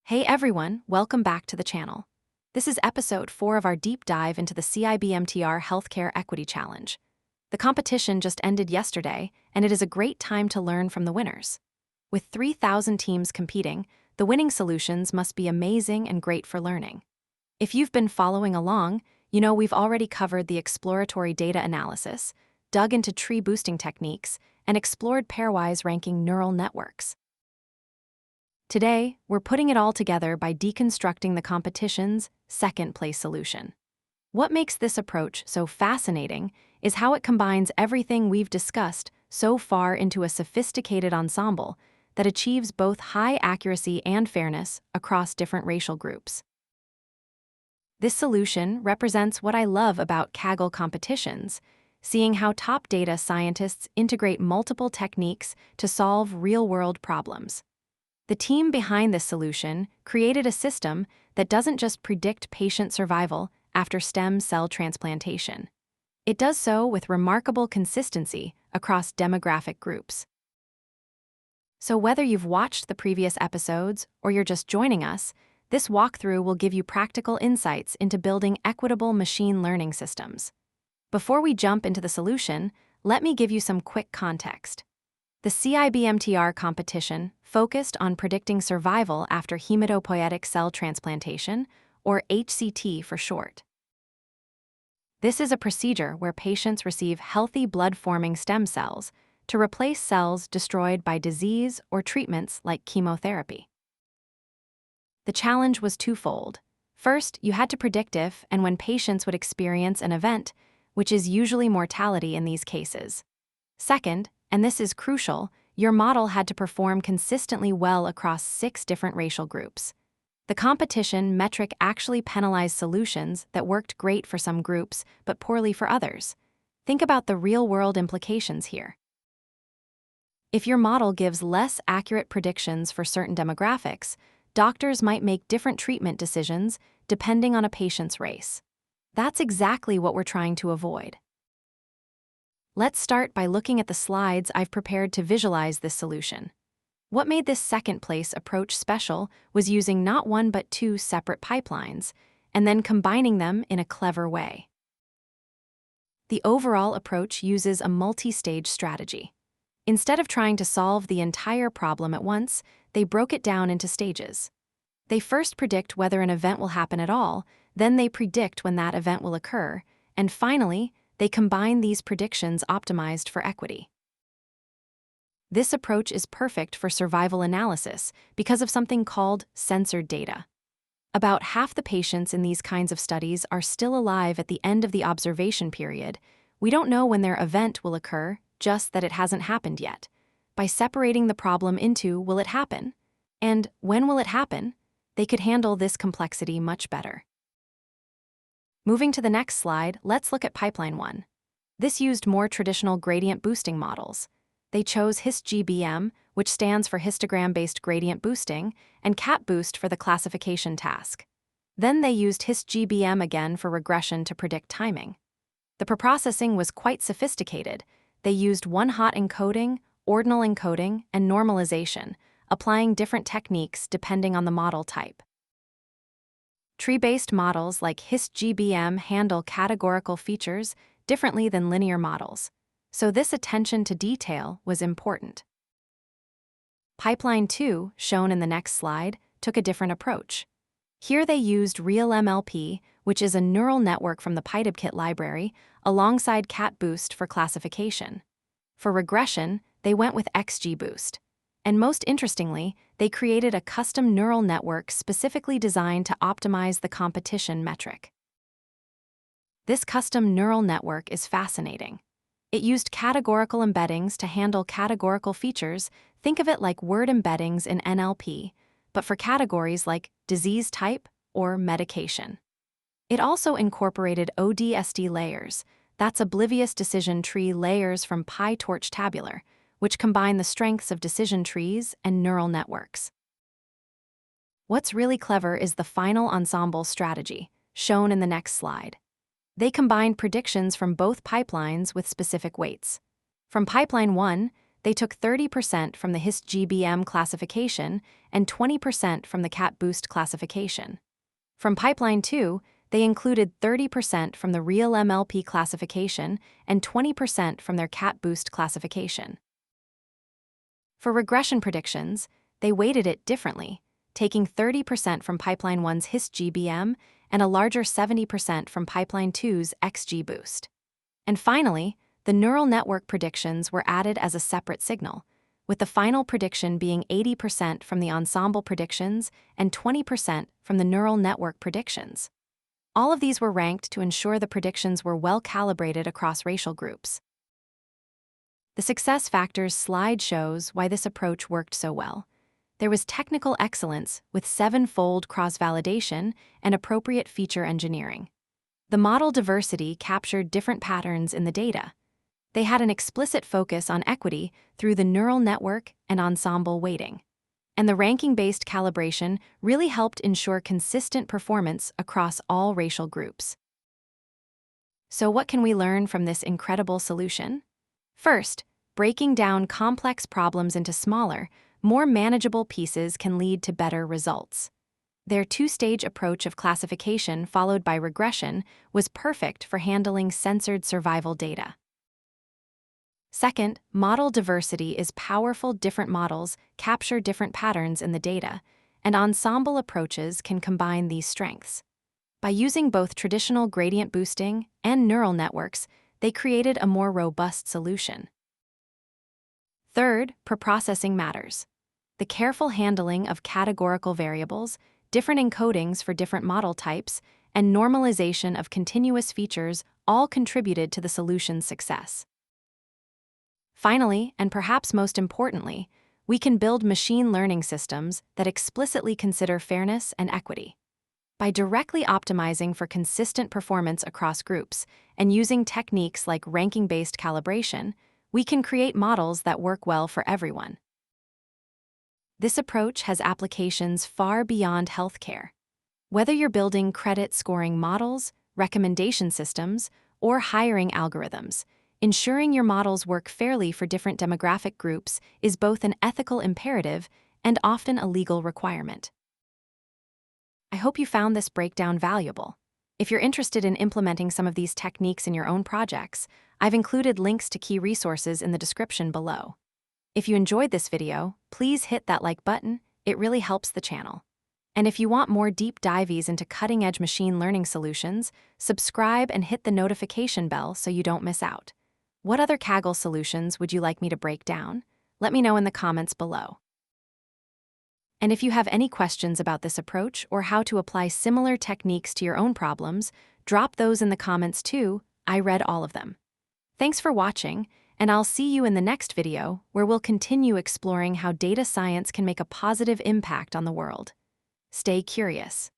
Hey everyone, welcome back to the channel. This is episode 4 of our deep dive into the CIBMTR Healthcare Equity Challenge. The competition just ended yesterday, and it is a great time to learn from the winners. With 3,000 teams competing, the winning solutions must be amazing and great for learning. If you've been following along, you know we've already covered the exploratory data analysis, dug into tree boosting techniques, and explored pairwise ranking neural networks. Today, we're putting it all together by deconstructing the competition's second-place solution. What makes this approach so fascinating is how it combines everything we've discussed so far into a sophisticated ensemble that achieves both high accuracy and fairness across different racial groups. This solution represents what I love about Kaggle competitions, seeing how top data scientists integrate multiple techniques to solve real-world problems. The team behind this solution created a system that doesn't just predict patient survival after stem cell transplantation. It does so with remarkable consistency across demographic groups. So whether you've watched the previous episodes or you're just joining us, this walkthrough will give you practical insights into building equitable machine learning systems. Before we jump into the solution, let me give you some quick context. The CIBMTR competition focused on predicting survival after hematopoietic cell transplantation, or HCT for short. This is a procedure where patients receive healthy blood-forming stem cells to replace cells destroyed by disease or treatments like chemotherapy. The challenge was twofold. First, you had to predict if and when patients would experience an event, which is usually mortality in these cases. Second, and this is crucial, your model had to perform consistently well across 6 different racial groups. The competition metric actually penalized solutions that worked great for some groups but poorly for others. Think about the real-world implications here. If your model gives less accurate predictions for certain demographics, doctors might make different treatment decisions depending on a patient's race. That's exactly what we're trying to avoid. Let's start by looking at the slides I've prepared to visualize this solution. What made this second-place approach special was using not one but 2 separate pipelines, and then combining them in a clever way. The overall approach uses a multi-stage strategy. Instead of trying to solve the entire problem at once, they broke it down into stages. They first predict whether an event will happen at all, then they predict when that event will occur, and finally, they combine these predictions optimized for equity. This approach is perfect for survival analysis because of something called censored data. About half the patients in these kinds of studies are still alive at the end of the observation period. We don't know when their event will occur, just that it hasn't happened yet. By separating the problem into will it happen, and when will it happen, they could handle this complexity much better. Moving to the next slide, let's look at pipeline 1. This used more traditional gradient boosting models. They chose HistGBM, which stands for histogram-based gradient boosting, and CatBoost for the classification task. Then they used HistGBM again for regression to predict timing. The preprocessing was quite sophisticated. They used one-hot encoding, ordinal encoding, and normalization, applying different techniques depending on the model type. Tree-based models like HistGBM handle categorical features differently than linear models, so this attention to detail was important. Pipeline 2, shown in the next slide, took a different approach. Here they used RealMLP, which is a neural network from the PyTabKit library, alongside CatBoost for classification. For regression, they went with XGBoost. And most interestingly, they created a custom neural network specifically designed to optimize the competition metric. This custom neural network is fascinating. It used categorical embeddings to handle categorical features. Think of it like word embeddings in NLP, but for categories like disease type or medication. It also incorporated ODST layers, that's oblivious decision tree layers from PyTorch tabular, which combine the strengths of decision trees and neural networks. What's really clever is the final ensemble strategy, shown in the next slide. They combined predictions from both pipelines with specific weights. From pipeline 1, they took 30% from the HistGBM classification and 20% from the CatBoost classification. From Pipeline 2, they included 30% from the RealMLP classification and 20% from their CatBoost classification. For regression predictions, they weighted it differently, taking 30% from Pipeline 1's HistGBM and a larger 70% from Pipeline 2's XGBoost. And finally, the neural network predictions were added as a separate signal, with the final prediction being 80% from the Ensemble predictions and 20% from the neural network predictions. All of these were ranked to ensure the predictions were well calibrated across racial groups. The success factors slide shows why this approach worked so well. There was technical excellence with 7-fold cross-validation and appropriate feature engineering. The model diversity captured different patterns in the data. They had an explicit focus on equity through the neural network and ensemble weighting. And the ranking-based calibration really helped ensure consistent performance across all racial groups. So what can we learn from this incredible solution? First, breaking down complex problems into smaller, more manageable pieces can lead to better results. Their two-stage approach of classification followed by regression was perfect for handling censored survival data. Second, model diversity is powerful. Different models capture different patterns in the data, and ensemble approaches can combine these strengths. By using both traditional gradient boosting and neural networks, they created a more robust solution. Third, preprocessing matters. The careful handling of categorical variables, different encodings for different model types, and normalization of continuous features all contributed to the solution's success. Finally, and perhaps most importantly, we can build machine learning systems that explicitly consider fairness and equity. By directly optimizing for consistent performance across groups and using techniques like ranking-based calibration, we can create models that work well for everyone. This approach has applications far beyond healthcare. Whether you're building credit scoring models, recommendation systems, or hiring algorithms, ensuring your models work fairly for different demographic groups is both an ethical imperative and often a legal requirement. I hope you found this breakdown valuable. If you're interested in implementing some of these techniques in your own projects, I've included links to key resources in the description below. If you enjoyed this video, please hit that like button. It really helps the channel. And if you want more deep dives into cutting-edge machine learning solutions, subscribe and hit the notification bell so you don't miss out. What other Kaggle solutions would you like me to break down? Let me know in the comments below. And if you have any questions about this approach or how to apply similar techniques to your own problems, drop those in the comments too. I read all of them. Thanks for watching, and I'll see you in the next video where we'll continue exploring how data science can make a positive impact on the world. Stay curious.